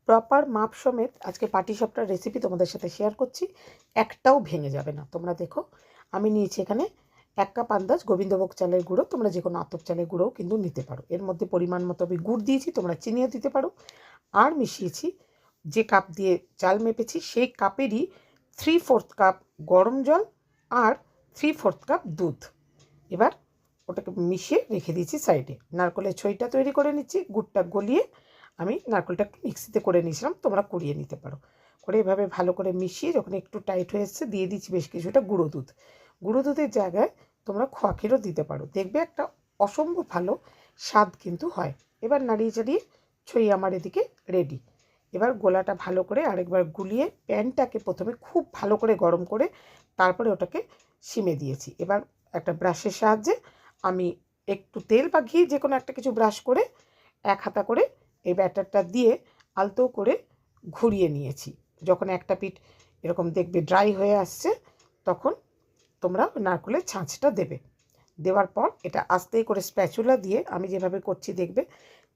Proper মাপ সমেত আজকে পাটিসাপটার রেসিপি তোমাদের সাথে শেয়ার করছি। একটাও ভেঙে যাবে না। তোমরা দেখো, আমি নিয়েছি এখানে 1 কাপ আন্দাজ গোবিন্দভোগ চালের গুঁড়ো। তোমরা যে কোনো আতপ চালের গুঁড়োও কিন্তু নিতে পারো। এর মধ্যে পরিমাণ মতো আমি গুড় দিয়েছি, তোমরা চিনিও দিতে পারো। আর মিশিয়েছি যে কাপ দিয়ে চাল মেপেছি সেই কাপেরই 3/4 কাপ গরম জল আর 3/4 কাপ দুধ। এবার ওটাকে মিশিয়ে রেখে দিয়েছি সাইডে। নারকেলের ছইটা তৈরি করে নিচ্ছি। গুড়টা গলিয়ে আমি নারকেলটা একটু মিক্সিতে করে নিয়েছিলাম, তোমরা কুড়িয়ে নিতে পারো। করে এভাবে ভালো করে মিশিয়ে যখন একটু টাইট হয়ে এসছে দিয়ে দিচ্ছি বেশ কিছুটা গুঁড়ো দুধ। গুঁড়ো দুধের জায়গায় তোমরা খোয়া ক্ষীরও দিতে পারো, দেখবে একটা অসম্ভব ভালো স্বাদ কিন্তু হয়। এবার নাড়িয়ে চাড়িয়ে ছই আমার এদিকে রেডি। এবার গোলাটা ভালো করে আরেকবার গুলিয়ে প্যানটাকে প্রথমে খুব ভালো করে গরম করে তারপরে ওটাকে সিমে দিয়েছি। এবার একটা ব্রাশের সাহায্যে আমি একটু তেল বা ঘি যে কোনো একটা কিছু ব্রাশ করে এক হাতা করে এই ব্যাটারটা দিয়ে আলতো করে ঘুরিয়ে নিয়েছি। যখন একটা পিঠ এরকম দেখবে ড্রাই হয়ে আসছে তখন তোমরা নারকেলের ছাঁচটা দেবে। দেওয়ার পর এটা আস্তে করে স্প্যাচুলা দিয়ে আমি যেভাবে করছি দেখবে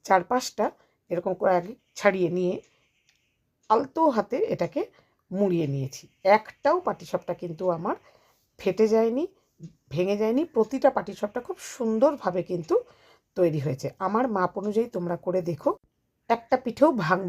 4-5টা এরকম করে আগে ছাড়িয়ে নিয়ে আলতো হাতে এটাকে মুড়িয়ে নিয়েছি। একটাও পাটিসাপটা কিন্তু আমার ফেটে যায়নি, ভেঙে যায়নি। প্রতিটা পাটিসাপটা খুব সুন্দরভাবে কিন্তু তৈরি হয়েছে। আমার মাপ অনুযায়ী তোমরা করে দেখো, একটা পিঠেও ভাঙবে